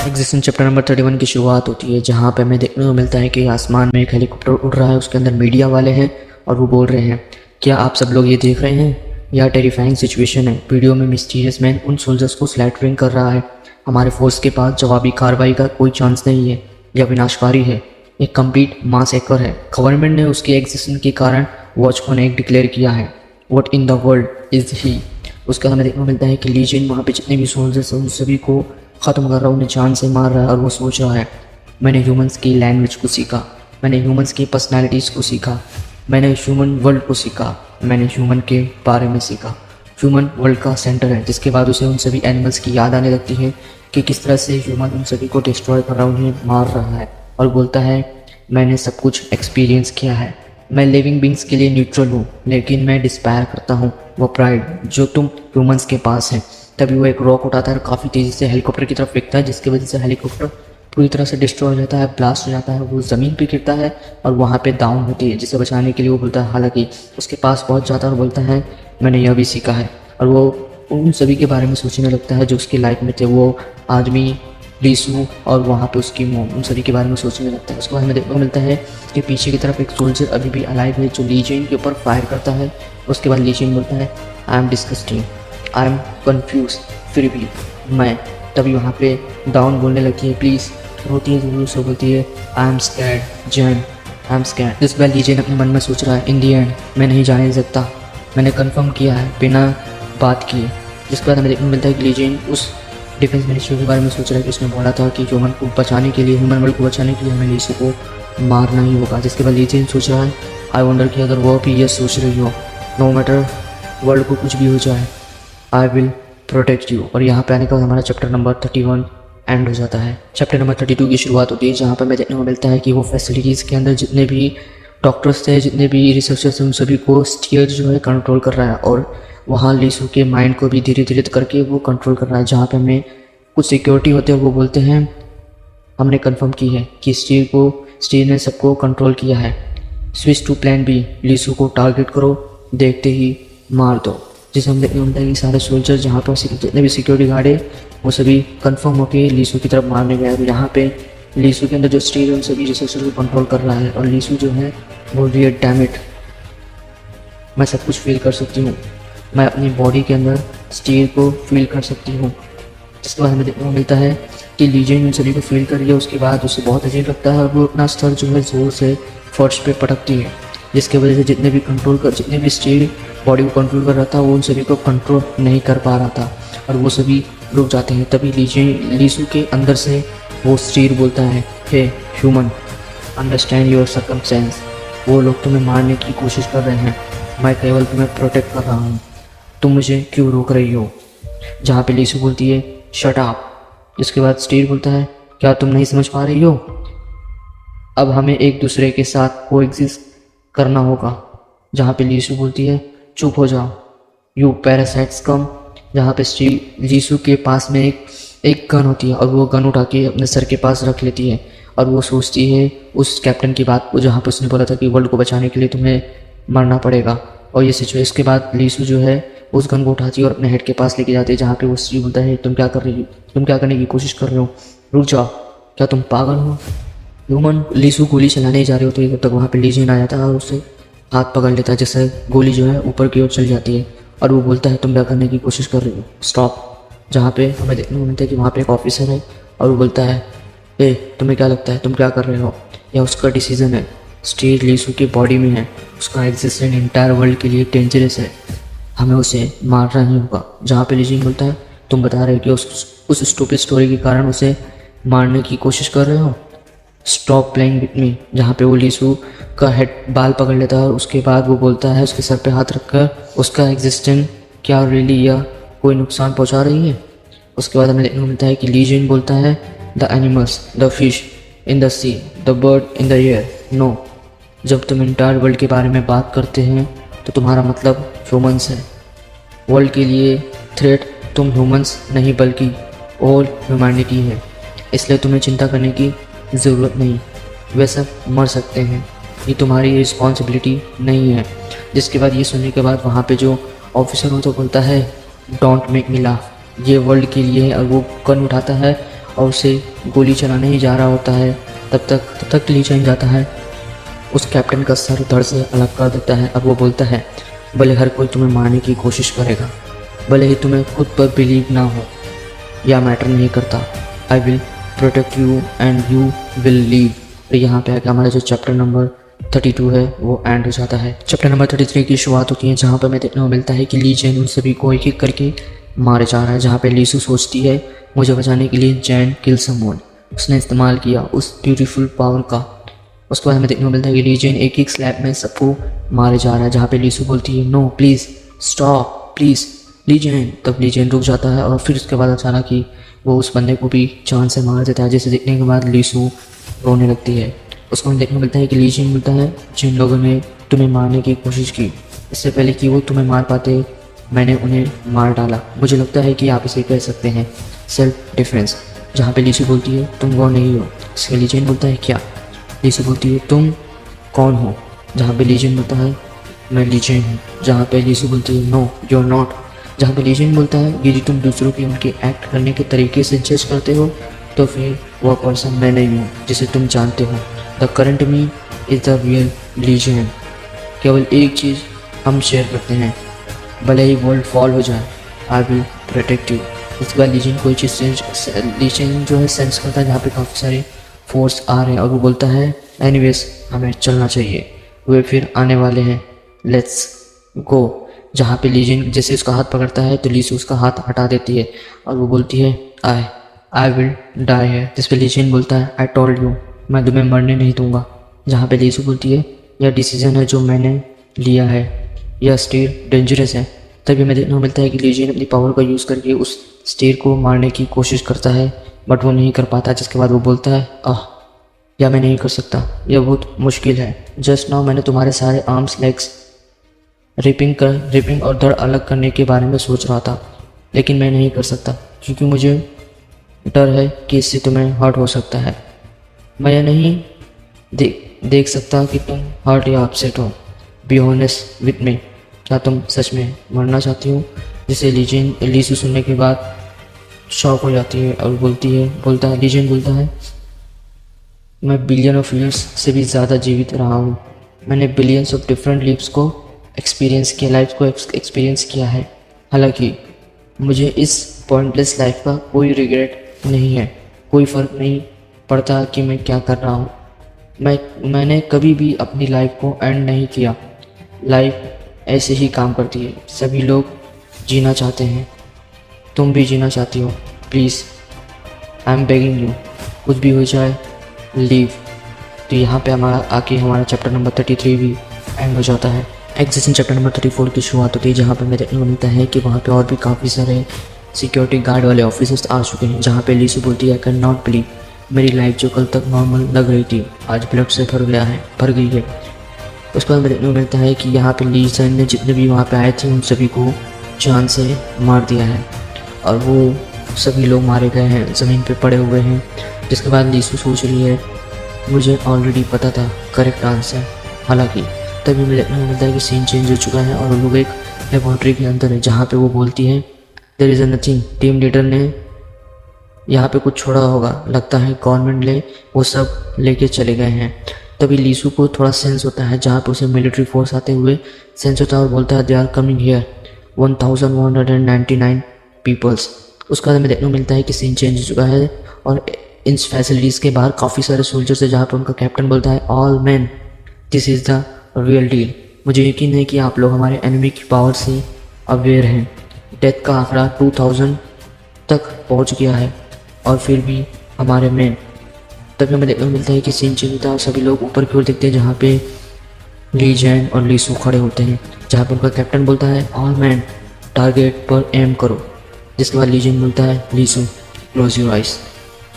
Existence chapter number 31 की शुरुआत होती है, जहाँ पे हमें देखने को मिलता है कि आसमान में एक हेलीकॉप्टर उड़ रहा है। उसके अंदर मीडिया वाले हैं और वो बोल रहे हैं, क्या आप सब लोग ये देख रहे हैं? यह टेरिफाइंग सिचुएशन है। वीडियो में मिस्टीरियस मैन उन सोल्जर्स को स्लैटरिंग कर रहा है। हमारे फोर्स के पास जवाबी कार्रवाई का कोई चांस नहीं है। यह विनाशकारी है, एक कंप्लीट मास हैकर है। गवर्नमेंट ने उसके एग्जिस्टेंस के कारण वॉच को एक डिक्लेयर किया है। What in the world is he? उसका हमें देखने को मिलता है कि लीजेंड वहाँ पे जितने भी सोल्जर्स हैं उन सभी को ख़त्म कर रहा है, उन्हें जान से मार रहा है। और वो सोच रहा है, मैंने ह्यूमंस की लैंग्वेज को सीखा, मैंने ह्यूमंस की पर्सनालिटीज़ को सीखा, मैंने ह्यूमन वर्ल्ड को सीखा, मैंने ह्यूमन के बारे में सीखा। ह्यूमन वर्ल्ड का सेंटर है, जिसके बाद उसे उन सभी एनिमल्स की याद आने लगती है कि किस तरह से ह्यूमन उन सभी को डिस्ट्रॉय कर रहा है, उन्हें मार रहा है। और बोलता है, मैंने सब कुछ एक्सपीरियंस किया है। मैं लिविंग बींग्स के लिए न्यूट्रल हूँ, लेकिन मैं डिस्पायर करता हूँ वो प्राइड जो तुम ह्यूमंस के पास है। तभी वो एक रॉक उठाता है और काफ़ी तेज़ी से हेलीकॉप्टर की तरफ फेंकता है, जिसकी वजह से हेलीकॉप्टर पूरी तरह से डिस्ट्रॉय हो जाता है, ब्लास्ट हो जाता है। वो ज़मीन पे गिरता है और वहाँ पे डाउन होती है, जिसे बचाने के लिए वो बोलता है, हालांकि उसके पास पहुँच जाता है और बोलता है, मैंने यह भी सीखा है। और वो उन सभी के बारे में सोचने लगता है जो उसकी लाइफ में थे, वो आदमी, लीसू और वहाँ पे उसकी मोम, उन सभी के बारे में सोचने लगता है। उसके बाद हमें देखने को मिलता है कि पीछे की तरफ एक सोल्जर अभी भी अलाइव है जो लीजेंड के ऊपर फायर करता है। उसके बाद लीजेंड बोलता है, I am disgusting, I am confuse, फिर भी मैं। तभी वहाँ पे डाउन बोलने लगती है, प्लीज़, रोती है जरूर से, बोलती है, I am scared Jain, I am scared. इस बार लीजेंड अपने मन में सोच रहा है, इन दी एंड मैं नहीं जाने सकता, मैंने कन्फर्म किया है बिना बात किए। जिसके बाद हमें देखने को मिलता है कि लीजेंड उस डिफेंस मिनिस्ट्री के बारे में सोच रहा है कि उसने बोला था कि ह्यूमन को बचाने के लिए, ह्यूमन वर्ल्ड को बचाने के लिए हमें लीसू को मारना ही होगा। जिसके बाद लीजेंड सोच रहा है, आई वंडर कि अगर वो भी ये सोच रही हो, नो मैटर वर्ल्ड को कुछ भी हो जाए, आई विल प्रोटेक्ट यू। और यहाँ पे आने के बाद हमारा चैप्टर नंबर 31 एंड हो जाता है। चैप्टर नंबर 32 की शुरुआत होती है, जहाँ पर हमें देखने को मिलता है कि वो फैसिलिटीज़ के अंदर जितने भी डॉक्टर्स थे, जितने भी रिसर्चर्स थे, उन सभी को स्टीयर जो है कंट्रोल कर रहा है। और वहाँ लीसू के माइंड को भी धीरे धीरे करके वो कंट्रोल कर रहा है। जहाँ पे हमें कुछ सिक्योरिटी होते हैं, वो बोलते हैं, हमने कंफर्म की है कि स्टीयर ने सबको कंट्रोल किया है। Switch to plan B, Lisu को टारगेट करो, देखते ही मार दो। जिसे हम देखने को मिलता है कि सारे सोल्जर जहाँ पर जितने भी सिक्योरिटी गार्ड है वो सभी कंफर्म होकर लीसू की तरफ मारने गए। और यहाँ पे लीसू के अंदर जो स्टीयर है उन सभी रिसोर्सेज को कंट्रोल कर रहा है। और लीसू जो है बोल रही है, डैम इट, मैं सब कुछ फील कर सकती हूँ, मैं अपनी बॉडी के अंदर स्टीयर को फील कर सकती हूँ। जिसके बाद हमें देखने को मिलता है कि लीजेंड उन सभी को फील कर रही है। उसके बाद उसे बहुत अजीब लगता है और वो अपना स्तर जो है ज़ोर से फर्श पे पटकती है, जिसकी वजह से जितने भी स्टीयर बॉडी को कंट्रोल कर रहा था वो उन सभी को कंट्रोल नहीं कर पा रहा था और वो सभी रुक जाते हैं। तभी लीसू के अंदर से वो स्टीयर बोलता है, हे ह्यूमन, अंडरस्टैंड योर सर्कमस्टेंस, वो लोग तुम्हें मारने की कोशिश कर रहे हैं, मैं केवल तुम्हें प्रोटेक्ट कर रहा हूँ, तुम मुझे क्यों रोक रही हो? जहाँ पे लीसू बोलती है, शट अप। इसके बाद स्टीयर बोलता है, क्या तुम नहीं समझ पा रही हो? अब हमें एक दूसरे के साथ कोएग्जिस्ट करना होगा। जहाँ पे लीसू बोलती है, चुप हो जाओ, यू पैरासाइट्स कम। जहाँ पे स्टीयर लीसू के पास में एक गन होती है और वो गन उठा के अपने सर के पास रख लेती है। और वो सोचती है उस कैप्टन की बात को, जहाँ पे उसने बोला था कि वर्ल्ड को बचाने के लिए तुम्हें मरना पड़ेगा। और ये सिचुएशन के बाद लीसू जो है उस गन को उठाती है और अपने हेड के पास लेके जाती है। जहाँ पे वो स्टीयर बोलता है, तुम क्या कर रही हो, तुम क्या करने की कोशिश कर रहे हो, रुक जाओ, क्या तुम पागल हो? ह्यूमन लीसू गोली चलाने ही जा रहे होते हैं, तब तक वहाँ पे लीजेंड आ जाता है और उसे हाथ पकड़ लेता है, जिससे गोली जो है ऊपर की ओर चली जाती है। और वो बोलता है, तुम क्या करने की कोशिश कर रही हो, स्टॉप। जहाँ पे हमें देखने को मिलता है कि वहाँ पे एक ऑफिसर है और वो बोलता है, ए तुम्हें क्या लगता है तुम क्या कर रहे हो? या उसका डिसीजन है, स्टीयर लीसू की बॉडी में है, उसका एग्जिस्टेंस इंटायर वर्ल्ड के लिए डेंजरस है, हमें उसे मारना ही होगा। जहाँ पे लीजेंड बोलता है, तुम बता रहे हो कि उस स्टूपिड स्टोरी के कारण उसे मारने की कोशिश कर रहे हो, स्टॉप प्लेइंग विथ मी। जहाँ पे वो लीसू का हेड बाल पकड़ लेता है और उसके बाद वो बोलता है, उसके सर पे हाथ रखकर, उसका एग्जिस्टेंस क्या रियली या कोई नुकसान पहुँचा रही है? उसके बाद हमें देखने को मिलता है कि लीजेंड बोलता है, the animals, the fish in the sea, the bird in the air no. जब तुम इंटायर वर्ल्ड के बारे में बात करते हैं तो तुम्हारा मतलब ह्यूमंस है। वर्ल्ड के लिए थ्रेट तुम ह्यूमंस नहीं बल्कि ऑल ह्यूमैनिटी है, इसलिए तुम्हें चिंता करने की ज़रूरत नहीं, वे सब मर सकते हैं, ये तुम्हारी रिस्पॉन्सिबिलिटी नहीं है। जिसके बाद ये सुनने के बाद वहाँ पे जो ऑफिसर हो तो बोलता है, डोंट मेक मी लाफ, ये वर्ल्ड के लिए है। और वो गन उठाता है और उसे गोली चलाने ही जा रहा होता है, तब तक ली जैन जाता है, उस कैप्टन का सर धड़ से अलग कर देता है। अब वो बोलता है, भले हर कोई तुम्हें मारने की कोशिश करेगा, भले ही तुम्हें खुद पर बिलीव ना हो, या मैटर नहीं करता, I will protect you and you will leave. तो यहाँ पे आके हमारा जो चैप्टर नंबर 32 है वो एंड हो जाता है। चैप्टर नंबर 33 की शुरुआत होती है, जहाँ पर हमें देखने को मिलता है कि ली जैन उन सभी को एक एक करके मारे जा रहा है। जहाँ पे लीसू सोचती है मुझे बचाने के लिए जैन किल समवन, उसने इस्तेमाल किया उस ब्यूटीफुल पावर का। उसके बाद हमें देखने को मिलता है कि ली जैन एक एक स्लैब में सबको मारे जा रहा है। जहाँ पे लीसू बोलती है नो प्लीज़ स्टॉप प्लीज़ ली जैन, तब ली जैन रुक जाता है और फिर उसके बाद अचानक ही वो उस बंदे को भी जान से मार देता है, जिसे देखने के बाद लीसू रोने लगती है। उसको हमें देखने को मिलता है कि ली जैन बोलता है, जिन लोगों ने तुम्हें मारने की कोशिश की, इससे पहले कि वो तुम्हें मार पाते मैंने उन्हें मार डाला। मुझे लगता है कि आप इसे कह सकते हैं सेल्फ डिफेंस। जहाँ पे लीसू बोलती है तुम वो नहीं हो, इसके ली जैन बोलता है क्या? लीसू बोलती है तुम कौन हो? जहाँ पे ली जैन बोलता है मैं ली जैन हूँ। जहाँ पे लीसू बोलती है नो यू आर नॉट। जहाँ पे ली जैन बोलता है यदि तुम दूसरों के उनके एक्ट करने के तरीके से जज करते हो तो फिर वह पर्सन मैं नहीं हूँ जिसे तुम जानते हो। The current me is the real Lee Jain. केवल एक चीज़ हम शेयर करते हैं, भले ही वर्ल्ड फॉल हो जाए, आई विल प्रोटेक्ट यू। इसके बाद ली जैन कोई चीज़ ली जैन जो है सेंस करता है जहाँ पे काफ़ी सारे फोर्स आ रहे हैं और वो बोलता है एनीवेज हमें चलना चाहिए, वे फिर आने वाले हैं, लेट्स गो। जहाँ पे ली जैन जैसे उसका हाथ पकड़ता है तो लीसू उसका हाथ हटा देती है और वो बोलती है आई विल डाई है। जिस पे ली जैन बोलता है आई टोल्ड यू, मैं तुम्हें मरने नहीं दूंगा। जहाँ पे लीसू बोलती है यह डिसीजन है जो मैंने लिया है, यह स्टीर डेंजरस है। तभी हमें देखने को मिलता है कि ली जैन अपनी पावर का यूज़ करके उस स्टीर को मारने की कोशिश करता है बट वो नहीं कर पाता। जिसके बाद वो बोलता है या मैं नहीं कर सकता, यह बहुत मुश्किल है। जस्ट नाउ मैंने तुम्हारे सारे आर्म्स लेग्स रिपिंग और धड़ अलग करने के बारे में सोच रहा था, लेकिन मैं नहीं कर सकता क्योंकि मुझे डर है कि इससे तुम्हें हर्ट हो सकता है। मैं यह नहीं देख सकता कि तुम हर्ट या अपसेट हो। बी ऑनेस्ट विथ मी, क्या तुम सच में मरना चाहती हो? जिसे लीसू सुनने के बाद शॉक हो जाती है और ली जैन बोलता है मैं बिलियन ऑफ ईयर्स से भी ज़्यादा जीवित रहा हूँ। मैंने बिलियंस ऑफ डिफरेंट लाइफ को एक्सपीरियंस किया है। हालांकि मुझे इस पॉइंटलेस लाइफ का कोई रिग्रेट नहीं है। कोई फ़र्क नहीं पड़ता कि मैं क्या कर रहा हूँ। मैंने कभी भी अपनी लाइफ को एंड नहीं किया। लाइफ ऐसे ही काम करती है। सभी लोग जीना चाहते हैं, तुम भी जीना चाहती हो। Please I am begging you, कुछ भी हो जाए लीव। तो यहाँ पे हमारा चैप्टर नंबर 33 भी एंड हो जाता है। एग्जिस्टिंग चैप्टर नंबर 34 की शुरुआत होती है, जहाँ पे हमें देखने को मिलता है कि वहाँ पे और भी काफ़ी सारे सिक्योरिटी गार्ड वाले ऑफिसर्स आ चुके हैं। जहाँ पे लीसू बोलती है आई कैन नॉट बिलीव, मेरी लाइफ जो कल तक नॉर्मल लग रही थी आज ब्लड से भर गई है। उसके बाद हमें देखने को मिलता है कि यहाँ पे ली जैन ने जितने भी वहाँ पे आए थे उन सभी को जान से मार दिया है और वो सभी लोग मारे गए हैं, ज़मीन पे पड़े हुए हैं। जिसके बाद लीसू सोच रही है मुझे ऑलरेडी पता था करेक्ट आंसर। हालांकि तभी हमें देखने को मिलता है कि सीन चेंज हो चुका है और वो लोग एक लेबॉर्ट्री के अंदर है, जहाँ पे वो बोलती है there is nothing, team leader ने यहाँ पे कुछ छोड़ा होगा, लगता है गवर्नमेंट ने वो सब लेके चले गए हैं। तभी लीसू को थोड़ा सेंस होता है, जहाँ पे उसे मिलिट्री फोर्स आते हुए सेंस होता है और बोलता है they are coming here 1199 peoples. उसका हमें देखने को मिलता है कि सीन चेंज हो चुका है और इन फैसिलिटीज़ के बाहर काफ़ी सारे सोल्जर्स है, जहाँ पर उनका कैप्टन बोलता है all man this is the real deal. मुझे यकीन है कि आप लोग हमारे एनिमी की पावर से अवेयर हैं। डेथ का आंकड़ा 2000 तक पहुँच गया है और फिर भी हमारे मैन। तभी हमें देखने को मिलता है कि सीन चेंज होता है और सभी लोग ऊपर की ओर देखते हैं, जहाँ पे ली जैन और लीसू खड़े होते हैं, जहाँ पर उनका कैप्टन बोलता है ऑल मैन टारगेट पर एम करो। जिसके बाद ली जैन बोलता है लीसू क्लोज योर आइज।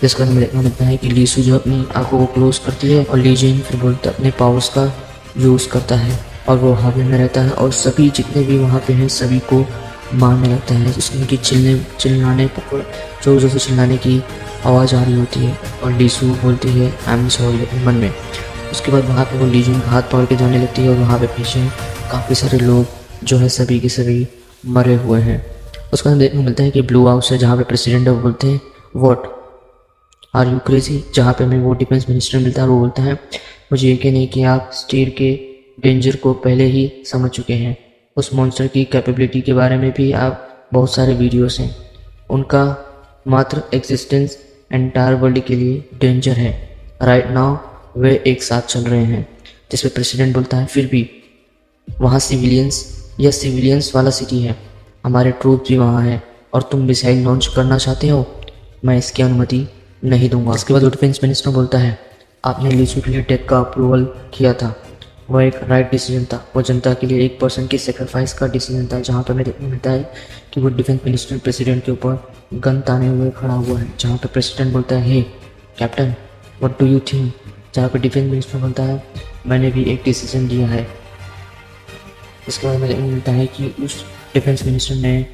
जिसका हमें देखने को मिलता है कि लीसू जो अपनी आंखों को क्लोज करती है और ली जैन फिर बोलता अपने पावर्स का यूज़ करता है और वो हवा में रहता है और सभी जितने भी वहाँ पे हैं सभी को मारने लगता है। उनकी चिल्लाने जोर जोर से चिल्लाने की आवाज़ आ रही होती है और लीसू बोलती है आई एम सॉरी अपने मन में। उसके बाद वहाँ पे वो ली जैन हाथ पकड़ के जाने लगती है और वहाँ पे पीछे काफ़ी सारे लोग जो है सभी के सभी मरे हुए हैं। उसका हमें देखने को मिलता है कि ब्लू हाउस है, जहाँ पे प्रेसिडेंट बोलते हैं व्हाट आर यू क्रेजी, जहाँ पे हमें वो डिफेंस मिनिस्टर मिलता है, वो बोलता है मुझे यकीन है कि आप स्टीर के डेंजर को पहले ही समझ चुके हैं। उस मॉन्स्टर की कैपेबिलिटी के बारे में भी आप बहुत सारे वीडियोस हैं। उनका मात्र एग्जिस्टेंस एंटायर वर्ल्ड के लिए डेंजर है। राइट नाउ वे एक साथ चल रहे हैं। जिस पे प्रेसिडेंट बोलता है फिर भी वहाँ सिविलियंस वाला सिटी है, हमारे ट्रूप भी वहाँ है और तुम मिसाइल लॉन्च करना चाहते हो, मैं इसकी अनुमति नहीं दूंगा। इसके बाद डिफेंस मिनिस्टर बोलता है आपने लीसू के लिए डेथ का अप्रूवल किया था, वह एक राइट डिसीजन था, वो जनता के लिए एक पर्सन की सेक्रीफाइस का डिसीजन था। जहाँ पर हमें देखने मिलता है कि वो डिफेंस मिनिस्टर प्रेसिडेंट के ऊपर गन ताने हुए खड़ा हुआ है। जहाँ पर प्रेसिडेंट बोलता है hey captain what do you think, जहाँ पर डिफेंस मिनिस्टर बोलता है मैंने भी एक डिसीजन लिया है। इसके बाद हमें देखने मिलता है कि उस डिफेंस मिनिस्टर ने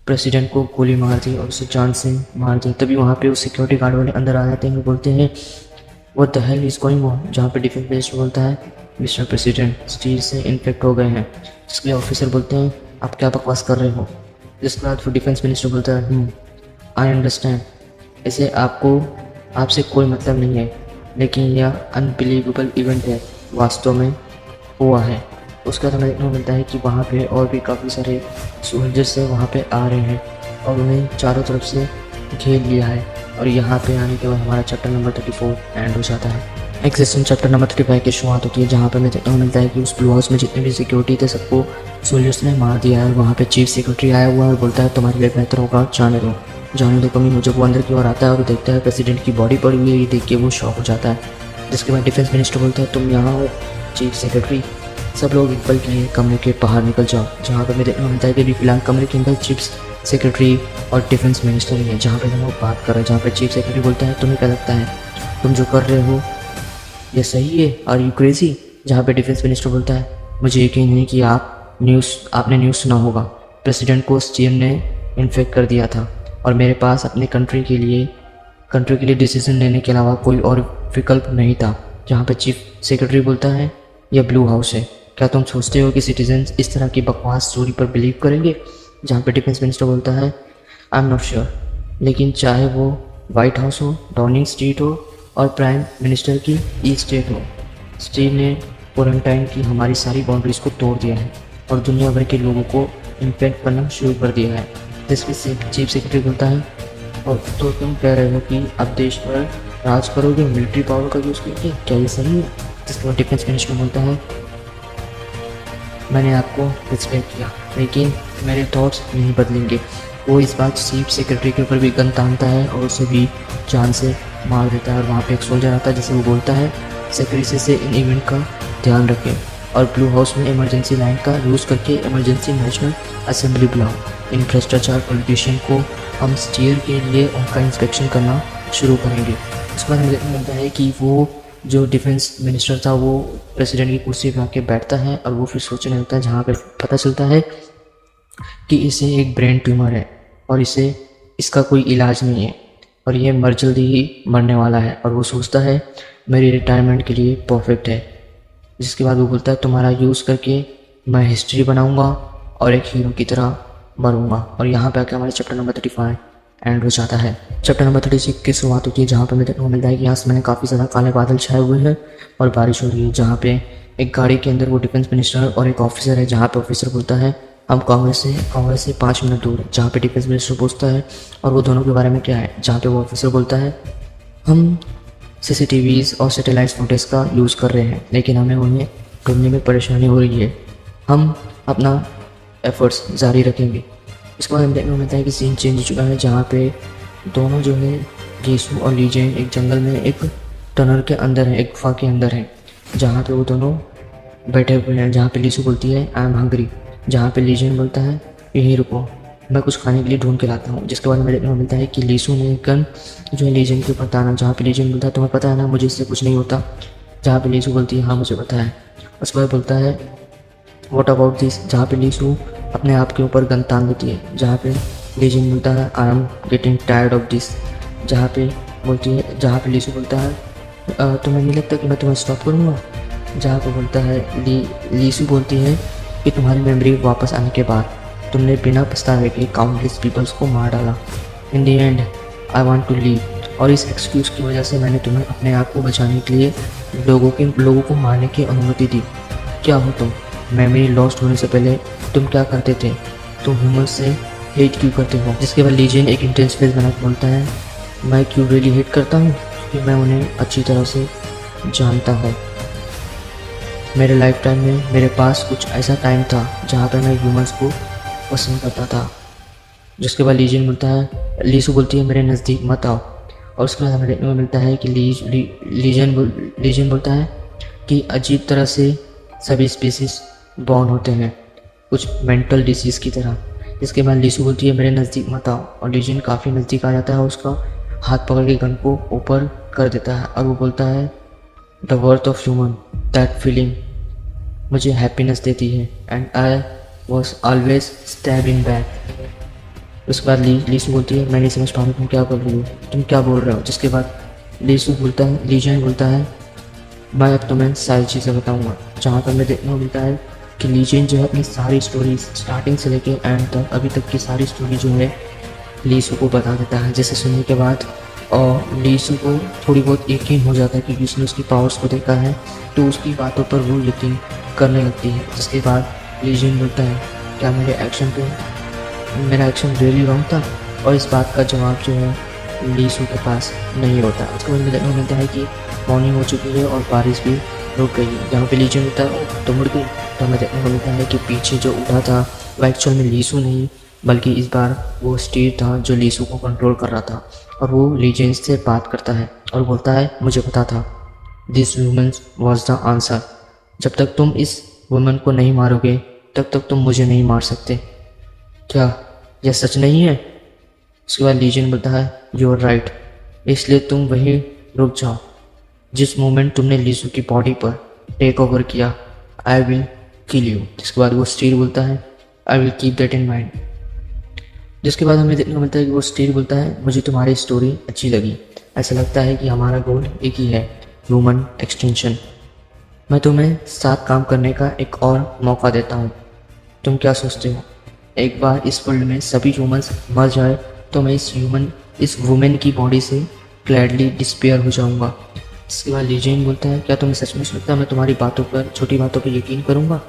प्रेसिडेंट को गोली मार दी और उसे जान से मार दिया। तभी वहाँ पे उस सिक्योरिटी गार्ड वाले अंदर आ जाते हैं और बोलते हैं what the hell is going on, जहाँ पे डिफेंस मिनिस्टर बोलता है मिस्टर प्रेसिडेंट स्टील से इन्फेक्ट हो गए हैं। जिसके ऑफिसर बोलते हैं आप क्या बकवास कर रहे हो। जिसके बाद फिर डिफेंस मिनिस्टर बोलता है आई अंडरस्टैंड, इसे आपसे कोई मतलब नहीं है, लेकिन यह अनबिलीवेबल इवेंट है, वास्तव में हुआ है। उसके बाद हमें देखने को मिलता है कि वहाँ पे और भी काफ़ी सारे सोल्जर्स वहाँ पे आ रहे हैं और उन्हें चारों तरफ से घेर लिया है। और यहाँ पे आने के बाद हमारा चैप्टर नंबर 34 एंड हो जाता है। एक्सेशन चैप्टर नंबर 35 की शुरुआत होती है, जहाँ पे हमें देखने को मिलता है कि उस ब्लू हाउस में जितने भी सिक्योरिटी थे सबको सोल्जर्स ने मार दिया है। वहाँ पे चीफ सेक्रेटरी आया हुआ है और बोलता है तुम्हारे लिए बेहतर होगा जाने दो कमी। मुझे वो अंदर की ओर आता है और देखता है प्रेसिडेंट की बॉडी पड़ी हुई है, ये देख के वो शॉक हो जाता है। जिसके बाद डिफेंस मिनिस्टर बोलता है तुम यहाँ हो चीफ सेक्रेटरी, सब लोग एक पल के लिए कमरे के बाहर निकल जाओ। जहाँ पर हमें देखने को मिलता है कि अभी फिलहाल कमरे के अंदर चीफ सेक्रेटरी और डिफेंस मिनिस्टर ही है, जहाँ पे हम लोग बात कर रहे हैं। जहाँ पे चीफ सेक्रेटरी बोलता है तुम्हें क्या लगता है तुम जो कर रहे हो ये सही है, आर यू क्रेजी। जहाँ पे डिफेंस मिनिस्टर बोलता है मुझे यकीन नहीं कि आपने न्यूज़ सुना होगा, प्रेसिडेंट को स्टीम ने इन्फेक्ट कर दिया था और मेरे पास अपने कंट्री के लिए डिसीजन लेने के अलावा कोई और विकल्प नहीं था। जहाँ पे चीफ सेक्रेटरी बोलता है यह ब्लू हाउस है, क्या तुम सोचते हो कि सिटीजन्स इस तरह की बकवास स्टोरी पर बिलीव करेंगे। जहाँ पे डिफेंस मिनिस्टर बोलता है आई एम नॉट श्योर, लेकिन चाहे वो वाइट हाउस हो, डाउनिंग स्ट्रीट हो और प्राइम मिनिस्टर की ई स्टेट हो, स्टील ने क्वारंटाइन की हमारी सारी बाउंड्रीज को तोड़ दिया है और दुनिया भर के लोगों को इन्फेक्ट करना शुरू कर दिया है। जिसके चीफ सेक्रेटरी बोलता है और तो तुम कह रहे हो कि अब देश पर राज करोगे, मिलिट्री पावर का यूज़ करके, क्या ये सही है। जिसके बाद डिफेंस मिनिस्टर बोलता है मैंने आपको रिस्पेक्ट किया लेकिन मेरे थॉट्स नहीं बदलेंगे। वो इस बात चीफ सेक्रेटरी के ऊपर भी गन तानता है और उसे भी जान से मार देता है। और वहाँ पे एक सोल्जर आता है जिसे वो बोलता है सेक्रेटरी से इन इवेंट का ध्यान रखें और ब्लू हाउस में इमरजेंसी लाइन का यूज़ करके इमरजेंसी नेशनल असेंबली बुलाओ। इन भ्रष्टाचार पॉलिटिशियन को हम स्टीयर के लिए उनका इंस्पेक्शन करना शुरू करेंगे। उसके बाद हमें देखने मिलता है कि वो जो डिफेंस मिनिस्टर था वो प्रेसिडेंट की कुर्सी पर आके बैठता है और वो फिर सोचने लगता है, जहाँ पे पता चलता है कि इसे एक ब्रेन ट्यूमर है और इसका कोई इलाज नहीं है और ये जल्दी ही मरने वाला है। और वो सोचता है मेरी रिटायरमेंट के लिए परफेक्ट है। जिसके बाद वो बोलता है तुम्हारा यूज़ करके मैं हिस्ट्री बनाऊंगा और एक हीरो की तरह मरूंगा। और यहाँ पे आके हमारे चैप्टर नंबर 35 एंड हो जाता है। चैप्टर नंबर 36 की शुरुआत होती है, जहाँ पर हमें देखने को मिलता है कि आसमान में काफ़ी ज़्यादा काले बादल छाए हुए हैं और बारिश हो रही है। जहाँ पे एक गाड़ी के अंदर वो डिफेंस मिनिस्टर और एक ऑफिसर है, जहाँ पे ऑफिसर बोलता है हम कांग्रेस से 5 मिनट दूर है। जहाँ पे डिफेंस मिनिस्टर पूछता है और वो दोनों के बारे में क्या है। जहाँ पे वो ऑफिसर बोलता है हम CCTVs और सैटेलाइट फुटेज का यूज़ कर रहे हैं लेकिन हमें उन्हें ढूंढने में परेशानी हो रही है, हम अपना एफर्ट्स जारी रखेंगे। इसके बाद हमें देखने को मिलता है कि सीन चेंज हो चुका है, जहाँ पे दोनों जो है लीसू और लीजेंड एक जंगल में एक टनल के अंदर है, एक गुफा के अंदर है, जहाँ पे वो दोनों बैठे हुए हैं। जहाँ पे लीसू बोलती है आई एम हंग्री, जहाँ पे लीजेंड बोलता है यहीं रुको मैं कुछ खाने के लिए ढूंढ के लाता हूँ। जिसके बाद हमें देखने को मिलता है कि लीसू ने एक गन जो है लीजेंड के ऊपर ताना, जहाँ पे लीजेंड बोलता है तुम्हें पता है ना मुझे इससे कुछ नहीं होता। जहाँ पे लीसू बोलती है हाँ मुझे पता है। उसके बाद बोलता है व्हाट अबाउट दिस, जहाँ पे लीसू अपने आप के ऊपर गन तान देती है। जहाँ पे लीजेंड बोलता है I am getting tired of this, जहाँ पे लीसू बोलता है तुम्हें नहीं लगता कि मैं तुम्हें स्टॉप करूँगा। जहाँ पे बोलता है लीसू बोलती है कि तुम्हारी मेमोरी वापस आने के बाद तुमने बिना पछतावे के काउंटलेस पीपल्स को मार डाला। In the end I want to leave, और इस एक्सक्यूज़ की वजह से मैंने तुम्हें अपने आप को बचाने के लिए लोगों को मारने की अनुमति दी। क्या हो तुम? मेमोरी लॉस्ट होने से पहले तुम क्या करते थे? तुम ह्यूमन से हेट क्यों करते हो? जिसके बाद लीजियन एक इंटेंस फेस बना के बोलता है, मैं क्यों रियली हेट करता हूँ कि मैं उन्हें अच्छी तरह से जानता हूँ। मेरे लाइफ टाइम में मेरे पास कुछ ऐसा टाइम था जहाँ पर मैं ह्यूमंस को पसंद करता था। जिसके बाद लीजियन बोलता है, लीसू बोलती है मेरे नज़दीक मत आओ। और उसके बाद हमें देखने को मिलता है कि लीजियन बोलता है कि अजीब तरह से सभी स्पीसीज बॉर्न होते हैं, कुछ मेंटल डिसीज़ की तरह। इसके बाद लीसू बोलती है मेरे नज़दीक मत आओ, और लीजियन काफ़ी नज़दीक आ जाता है, उसका हाथ पकड़ के गन को ऊपर कर देता है और वो बोलता है, the worth of human, that feeling मुझे हैप्पीनेस देती है and I was always stabbing back. उसके बाद लीसू बोलती है मैं नहीं समझ पा रही तुम क्या कर रही हो, तुम क्या बोल रहे हो। जिसके बाद लीजियन बोलता है मैं अब तुम्हें सारी चीज़ें बताऊंगा। जहाँ पर मैं देखने को मिलता है कि लीजियन जो है अपनी सारी स्टोरी स्टार्टिंग से लेके एंड तक अभी तक की सारी स्टोरी जो है लीसू को बता देता है। जैसे सुनने के बाद और लीसू को थोड़ी बहुत यकीन हो जाता है क्योंकि उसने उसकी पावर्स को देखा है, तो उसकी बातों पर वो यकीन करने लगती है। जिसके बाद लीजियन बोलता है क्या मेरा एक्शन रियली रॉन्ग था, और इस बात का जवाब जो है लीसू के पास नहीं होता। उसके बाद देखने को मिलता है कि मॉर्निंग हो चुकी है और बारिश भी रुक गई है। जहाँ पे लीजियन होता है तो मुड़ गई, तो हमें देखने को मिलता है कि पीछे जो उड़ा था वो एक्चुअल में लीसू नहीं बल्कि इस बार वो स्टीर था जो लीसू को कंट्रोल कर रहा था। और वो लीजियन से बात करता है और बोलता है मुझे पता था this woman was the answer. जब तक तुम इस वुमन को नहीं मारोगे तब तक तुम मुझे नहीं मार सकते। क्या यह सच नहीं है? उसके बाद लीजियन बोलता है यू आर राइट, इसलिए तुम वहीं रुक जाओ। जिस मोमेंट तुमने लीसू की बॉडी पर टेक ओवर किया आई विल किल यू। जिसके बाद वो स्टीर बोलता है I will keep that in mind. जिसके बाद हमें देखने को मिलता है कि वो स्टीर बोलता है मुझे तुम्हारी स्टोरी अच्छी लगी, ऐसा लगता है कि हमारा गोल एक ही है, ह्यूमन एक्सटेंशन। मैं तुम्हें साथ काम करने का एक और मौका देता हूँ। तुम क्या सोचते हो? एक बार इस वर्ल्ड में सभी ह्यूमंस मर जाए तो मैं इस वुमेन की बॉडी से ग्लैडली डिस्पेयर हो जाऊंगा। इसके बाद लीजियन बोलता है क्या तुम्हें सच में लगता है मैं तुम्हारी बातों पर, छोटी बातों पर यकीन करूंगा?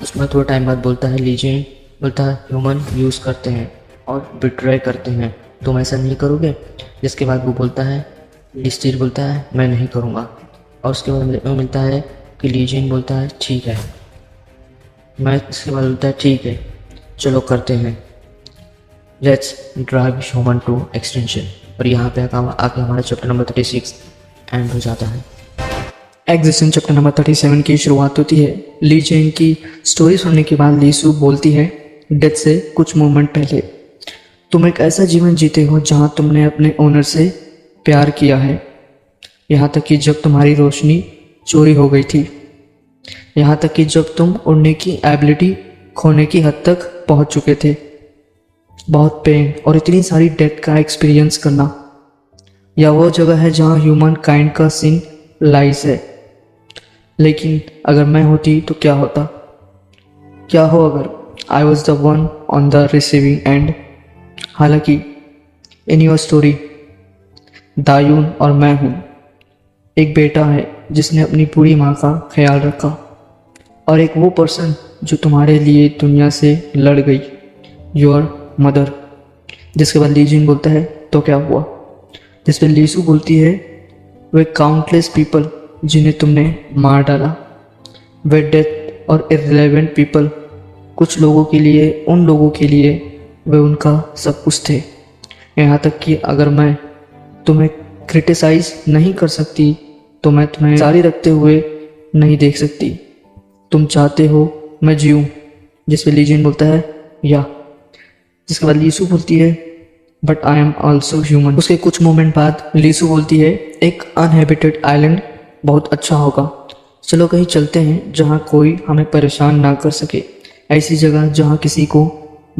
उसके बाद थोड़ा टाइम बाद बोलता है लीजियन बोलता है ह्यूमन यूज़ करते हैं और बिट्रे करते हैं, तुम ऐसा नहीं करोगे? जिसके बाद वो बोलता है स्टीर बोलता है मैं नहीं करूँगा। और उसके बाद मिलता है कि लीजियन बोलता है ठीक है, इसके बाद बोलता है ठीक है चलो करते हैं, let's drive human to extension. और यहाँ पे आके हमारा चैप्टर नंबर 36 एंड हो जाता है। एग्जिस्टेंस चैप्टर नंबर 37 की शुरुआत होती है। लीजियन की स्टोरी सुनने के बाद लीसू बोलती है डेथ से कुछ मोमेंट पहले तुम एक ऐसा जीवन जीते हो जहाँ तुमने अपने ओनर से प्यार किया है, यहाँ तक कि जब तुम्हारी रोशनी चोरी हो गई थी, यहाँ तक कि जब तुम उड़ने की एबिलिटी खोने की हद तक पहुँच चुके थे। बहुत पेन और इतनी सारी डेथ का एक्सपीरियंस करना, यह वो जगह है जहाँ ह्यूमन काइंड का सिन लाइज है। लेकिन अगर मैं होती तो क्या होता? क्या हो अगर I was the one on the receiving end? हालांकि इन योर स्टोरी दायून और मैं हूँ एक बेटा है जिसने अपनी पूरी माँ का ख्याल रखा, और एक वो पर्सन जो तुम्हारे लिए दुनिया से लड़ गई, योर मदर। जिसके बाद लीजियन बोलता है तो क्या हुआ? जिस पर लीसू बोलती है वे काउंटलेस पीपल जिन्हें तुमने मार डाला, वे डेथ और इररिलेवेंट पीपल, कुछ लोगों के लिए, उन लोगों के लिए वे उनका सब कुछ थे। यहाँ तक कि अगर मैं तुम्हें क्रिटिसाइज नहीं कर सकती तो मैं तुम्हें जारी रखते हुए नहीं देख सकती। तुम चाहते हो मैं जीऊँ? जिस पे लीजियन बोलता है या। जिसके बाद लीसू बोलती है but I am also human. उसके कुछ मोमेंट बाद लीसू बोलती है एक अनहैबिटेड आइलैंड बहुत अच्छा होगा, चलो कहीं चलते हैं जहाँ कोई हमें परेशान ना कर सके, ऐसी जगह जहाँ किसी को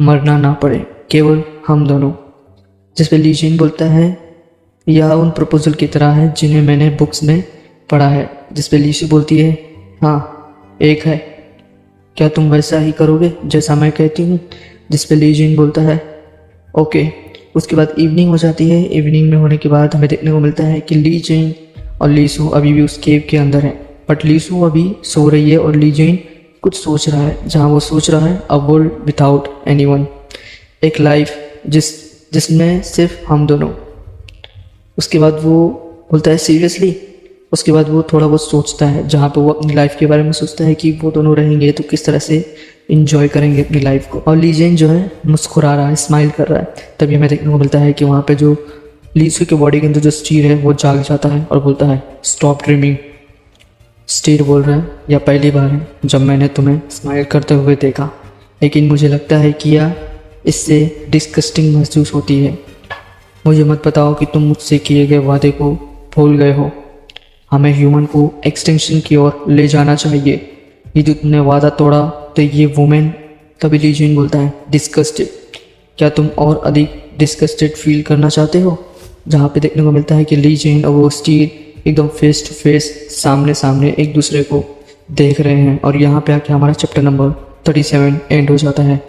मरना ना पड़े, केवल हम दोनों। जिस पे लीजियन बोलता है यह उन प्रपोजल की तरह है जिन्हें मैंने बुक्स में पढ़ा है। जिस पे लीसू बोलती है हाँ एक है, क्या तुम वैसा ही करोगे जैसा मैं कहती हूँ? जिस पे लीजियन बोलता है ओके, उसके बाद इवनिंग हो जाती है। इवनिंग में होने के बाद हमें देखने को मिलता है कि ली जेन और ली सू अभी भी उस केव के अंदर है, बट ली सू अभी सो रही है और ली जेन कुछ सोच रहा है, जहाँ वो सोच रहा है अ वर्ल्ड विदाउट एनीवन, एक लाइफ जिसमें सिर्फ हम दोनों। उसके बाद वो बोलता है सीरियसली। उसके बाद वो थोड़ा बहुत सोचता है, जहाँ पे वो अपनी लाइफ के बारे में सोचता है कि वो दोनों रहेंगे तो किस तरह से इंजॉय करेंगे अपनी लाइफ को। और लीजेन जो है मुस्कुरा रहा है, स्माइल कर रहा है। तभी हमें देखने को मिलता है कि वहाँ पे जो लीसू के बॉडी के अंदर जो स्टीर है वो जाग जाता है और बोलता है स्टॉप ड्रीमिंग। स्टीर बोल रहा है यह पहली बार है जब मैंने तुम्हें स्माइल करते हुए देखा, लेकिन मुझे लगता है कि यह इससे डिस्गस्टिंग महसूस होती है। मुझे मत बताओ कि तुम मुझसे किए गए वादे को भूल गए हो। हमें ह्यूमन को एक्सटेंशन की ओर ले जाना चाहिए। ये जो तुमने वादा तोड़ा तो ये वुमेन। तभी लीजियन बोलता है डिस्गस्टेड। क्या तुम और अधिक डिस्गस्टेड फील करना चाहते हो? जहाँ पे देखने को मिलता है कि लीजियन और वो स्टील एकदम फेस टू फेस सामने सामने एक दूसरे को देख रहे हैं। और यहाँ पे आके हमारा चैप्टर नंबर 37 एंड हो जाता है।